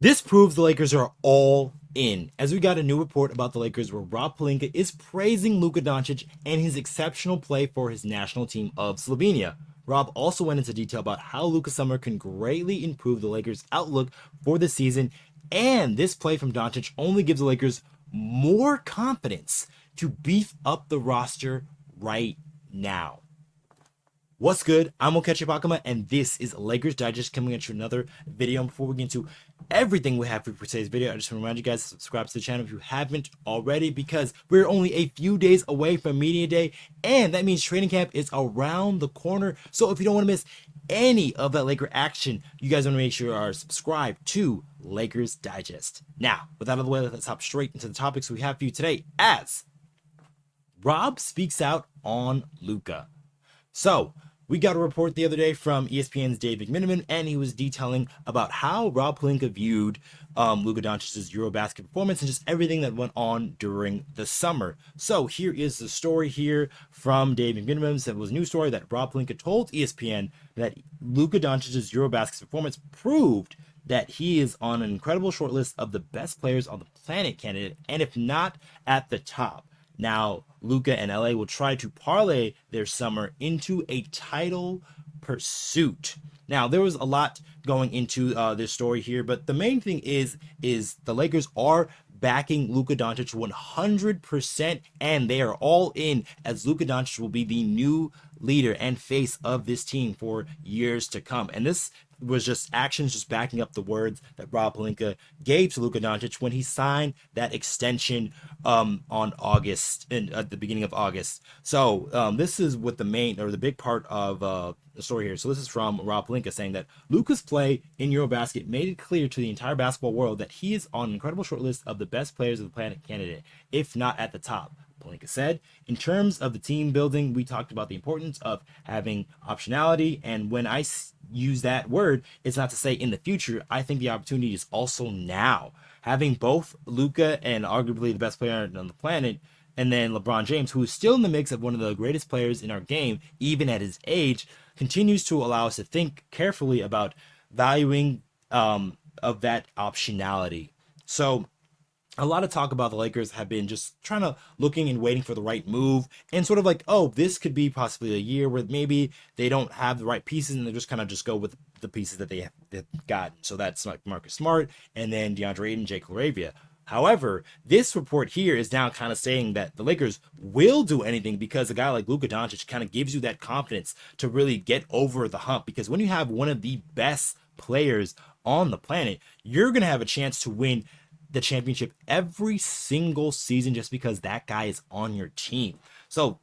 This proves the Lakers are all in, as we got a new report about the Lakers where Rob Pelinka is praising Luka Doncic and his exceptional play for his national team of Slovenia. Rob also went into detail about how Luka's summer can greatly improve the Lakers' outlook for the season, and this play from Doncic only gives the Lakers more confidence to beef up the roster right now. What's good? I'm Okechi Apakama, and this is Lakers Digest coming at you another video. And before we get into everything we have for today's video, I just want to remind you guys to subscribe to the channel if you haven't already, because we're only a few days away from Media Day, and that means training camp is around the corner. So if you don't want to miss any of that Laker action, you guys want to make sure you are subscribed to Lakers Digest. Now, with that out of the way, let's hop straight into the topics we have for you today, as Rob speaks out on Luka. So, we got a report the other day from ESPN's Dave McMenamin, and he was detailing about how Rob Pelinka viewed Luka Doncic's Eurobasket performance and just everything that went on during the summer. So here is the story here from Dave McMenamin. It was a news story that Rob Pelinka told ESPN that Luka Doncic's Eurobasket performance proved that he is on an incredible short list of the best players on the planet candidate, and if not at the top. Now, Luka and LA will try to parlay their summer into a title pursuit. Now, there was a lot going into this story here, but the main thing is the Lakers are backing Luka Doncic 100%, and they are all in, as Luka Doncic will be the new leader and face of this team for years to come. And this was just actions just backing up the words that Rob Pelinka gave to Luka Doncic when he signed that extension on August, at the beginning of August. So this is what the main, or the big part of the story here. So this is from Rob Pelinka saying that Luka's play in Eurobasket made it clear to the entire basketball world that he is on an incredible short list of the best players of the planet candidate, if not at the top. Pelinka said, in terms of the team building, we talked about the importance of having optionality, and when I use that word, it's not to say in the future. I think the opportunity is also now. Having both Luka and arguably the best player on the planet, and then LeBron James, who is still in the mix of one of the greatest players in our game, even at his age, continues to allow us to think carefully about valuing of that optionality. So a lot of talk about the Lakers have been just trying to looking and waiting for the right move, and sort of like, oh, this could be possibly a year where maybe they don't have the right pieces and they just kind of just go with the pieces that they've gotten. So that's like Marcus Smart and then DeAndre Ayton, Jake LaRavia. However, this report here is now kind of saying that the Lakers will do anything because a guy like Luka Doncic kind of gives you that confidence to really get over the hump. Because when you have one of the best players on the planet, you're going to have a chance to win the championship every single season just because that guy is on your team. So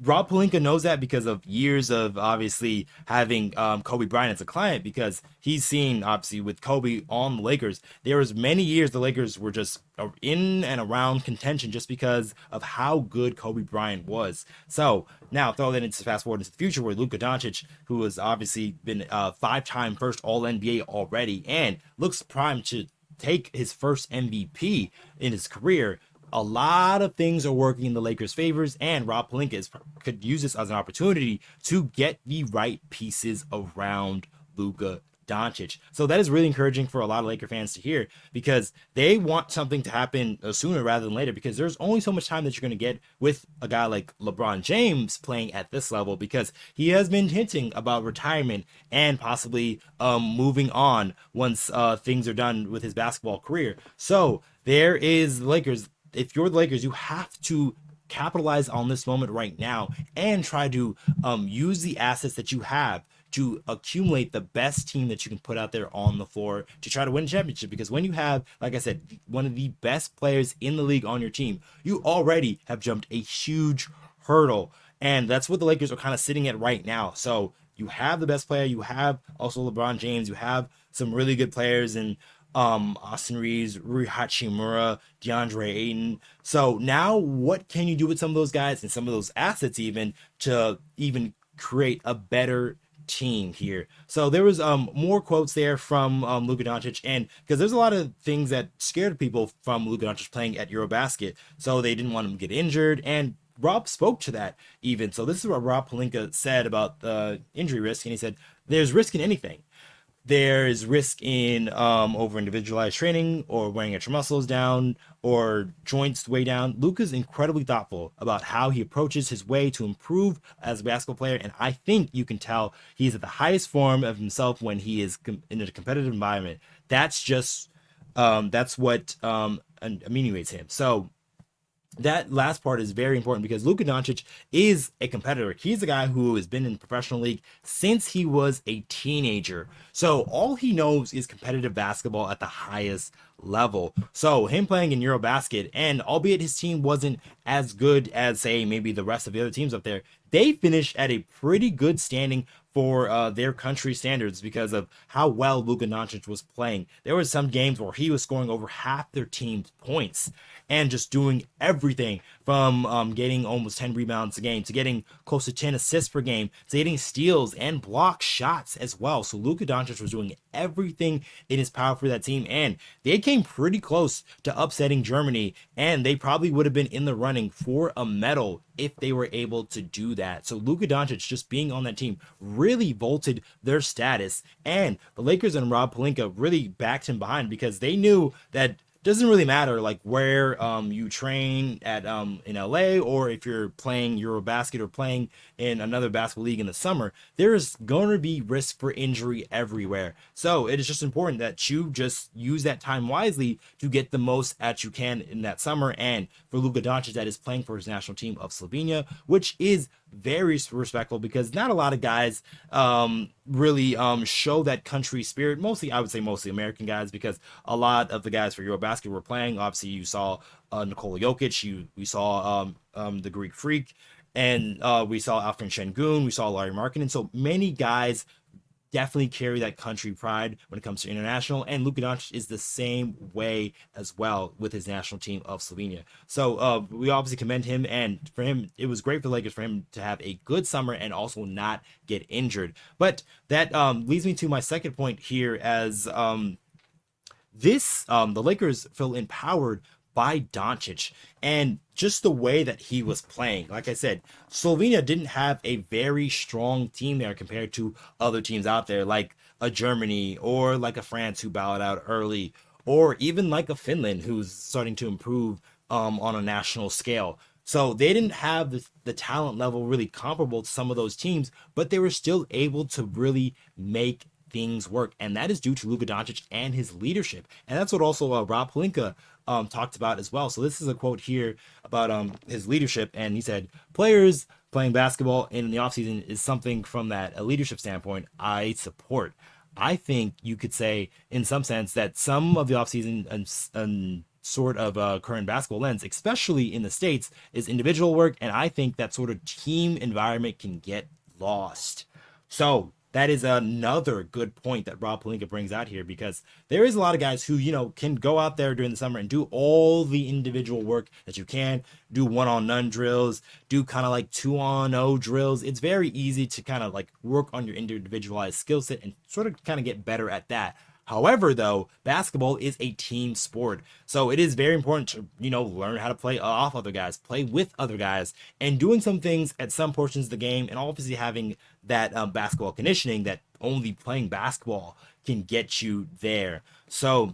Rob Pelinka knows that because of years of obviously having Kobe Bryant as a client, because he's seen obviously with Kobe on the Lakers, there was many years the Lakers were just in and around contention just because of how good Kobe Bryant was. So now throw that into fast forward into the future where Luka Doncic, who has obviously been a 5-time first All NBA already and looks primed to take his first MVP in his career. A lot of things are working in the Lakers' favors, and Rob Pelinka could use this as an opportunity to get the right pieces around Luka Doncic. So that is really encouraging for a lot of Laker fans to hear, because they want something to happen sooner rather than later, because there's only so much time that you're going to get with a guy like LeBron James playing at this level, because he has been hinting about retirement and possibly moving on once things are done with his basketball career. So there is the Lakers. If you're the Lakers, you have to capitalize on this moment right now and try to use the assets that you have to accumulate the best team that you can put out there on the floor to try to win a championship. Because when you have, like I said, one of the best players in the league on your team, you already have jumped a huge hurdle. And that's what the Lakers are kind of sitting at right now. So you have the best player, you have also LeBron James, you have some really good players in Austin Reaves, Rui Hachimura, DeAndre Ayton. So now what can you do with some of those guys and some of those assets even to even create a better team here? So there was more quotes there from Luka Doncic, and because there's a lot of things that scared people from Luka Doncic playing at Eurobasket, so they didn't want him to get injured, and Rob spoke to that even. So this is what Rob Pelinka said about the injury risk, and he said, there's risk in anything. there is risk in over individualized training or wearing extra muscles down or joints way down. Luka's incredibly thoughtful about how he approaches his way to improve as a basketball player, and I think you can tell he's at the highest form of himself when he is in a competitive environment. That's just that's what ameliorate him. So that last part is very important because Luka Doncic is a competitor. He's a guy who has been in the professional league since he was a teenager. So all he knows is competitive basketball at the highest level. So him playing in Eurobasket, and albeit his team wasn't as good as, say, maybe the rest of the other teams up there, they finished at a pretty good standing for their country standards because of how well Luka Doncic was playing. There were some games where he was scoring over half their team's points and just doing everything from getting almost 10 rebounds a game to getting close to 10 assists per game to getting steals and block shots as well. So Luka Doncic was doing everything in his power for that team, and they came pretty close to upsetting Germany, and they probably would have been in the running for a medal if they were able to do that. So Luka Doncic just being on that team really vaulted their status, and the Lakers and Rob Pelinka really backed him behind because they knew that doesn't really matter like where you train at in LA or if you're playing Eurobasket or playing in another basketball league in the summer, there's going to be risk for injury everywhere. So it is just important that you just use that time wisely to get the most that you can in that summer. And for Luka Doncic, that is playing for his national team of Slovenia, which is very respectful because not a lot of guys really show that country spirit. Mostly, I would say mostly American guys, because a lot of the guys for Eurobasket were playing. Obviously, you saw Nikola Jokic, we saw the Greek Freak, and we saw Alfred Şengün, we saw Larry Markkinen. So many guys definitely carry that country pride when it comes to international, and Luka Doncic is the same way as well with his national team of Slovenia. So we obviously commend him, and for him, it was great for the Lakers for him to have a good summer and also not get injured. But that leads me to my second point here, as the Lakers feel empowered by Doncic and just the way that he was playing. Like I said, Slovenia didn't have a very strong team there compared to other teams out there, like a Germany or like a France who bowed out early, or even like a Finland who's starting to improve on a national scale. So they didn't have the talent level really comparable to some of those teams, but they were still able to really make things work, and that is due to Luka Doncic and his leadership. And that's what also Rob Pelinka talked about as well. So this is a quote here about his leadership, and he said, "Players playing basketball in the offseason is something from that a leadership standpoint I support." I think you could say, in some sense, that some of the offseason and sort of current basketball lens, especially in the States, is individual work, and I think that sort of team environment can get lost. So that is another good point that Rob Pelinka brings out here, because there is a lot of guys who, can go out there during the summer and do all the individual work that you can, do one-on-none drills, do kind of like two-on-0 drills. It's very easy to kind of like work on your individualized skill set and sort of kind of get better at that. However, though, basketball is a team sport. So it is very important to, learn how to play off other guys, play with other guys, and doing some things at some portions of the game, and obviously having that basketball conditioning that only playing basketball can get you there. So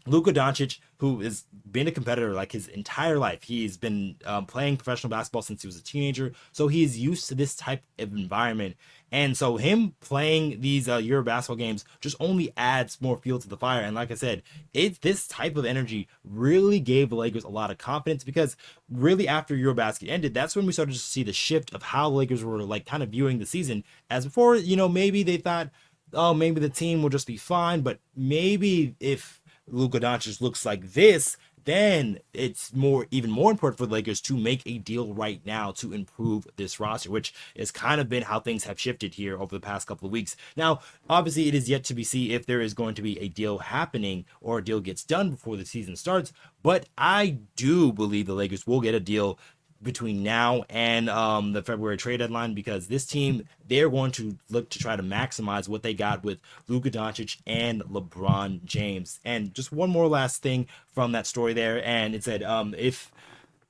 Luka Doncic, who has been a competitor like his entire life, he's been playing professional basketball since he was a teenager, so he is used to this type of environment. And so him playing these Euro basketball games just only adds more fuel to the fire. And like I said, this type of energy really gave the Lakers a lot of confidence, because really after Eurobasket ended, that's when we started to see the shift of how the Lakers were like kind of viewing the season. As before, maybe they thought, oh, maybe the team will just be fine, but maybe if Luka Doncic looks like this, then it's even more important for the Lakers to make a deal right now to improve this roster, which has kind of been how things have shifted here over the past couple of weeks. Now, obviously, it is yet to be seen if there is going to be a deal happening or a deal gets done before the season starts, but I do believe the Lakers will get a deal between now and the February trade deadline, because this team, they're going to look to try to maximize what they got with Luka Doncic and LeBron James. And just one more last thing from that story there, and it said if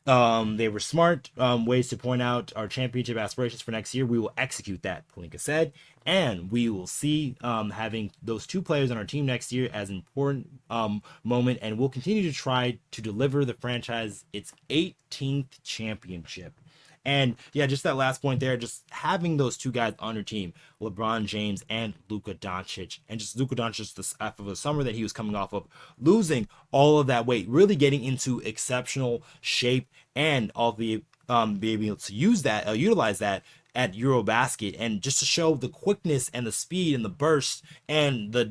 they were smart ways to point out our championship aspirations for next year, we will execute that, Pelinka said. And we will see having those two players on our team next year as an important moment, and we'll continue to try to deliver the franchise its 18th championship. And yeah, just that last point there, just having those two guys on your team, LeBron James and Luka Doncic, and just Luka Doncic after the summer that he was coming off of, losing all of that weight, really getting into exceptional shape, and all the being able to utilize that at Eurobasket, and just to show the quickness and the speed and the burst and the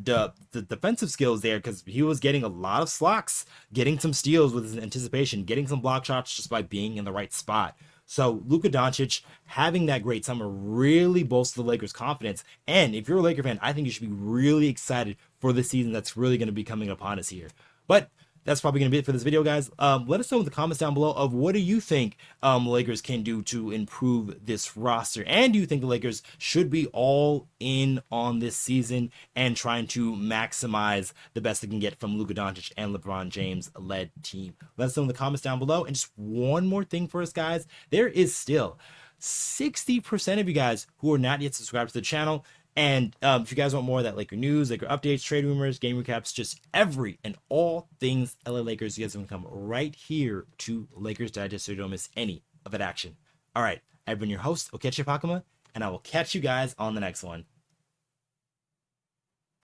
defensive skills there, because he was getting a lot of slocks, getting some steals with his anticipation, getting some block shots just by being in the right spot. So Luka Doncic having that great summer really bolstered the Lakers' confidence. And if you're a Laker fan, I think you should be really excited for the season that's really going to be coming upon us here. But that's probably going to be it for this video, guys. Let us know in the comments down below of what do you think Lakers can do to improve this roster, and do you think the Lakers should be all in on this season and trying to maximize the best they can get from Luka Doncic and LeBron James led team? Let us know in the comments down below. And just one more thing for us, guys, there is still 60% of you guys who are not yet subscribed to the channel. And if you guys want more of that Laker news, Laker updates, trade rumors, game recaps, just every and all things LA Lakers, you guys can come right here to Lakers Digest so you don't miss any of that action. All right, I've been your host, Okechi Apakama, and I will catch you guys on the next one.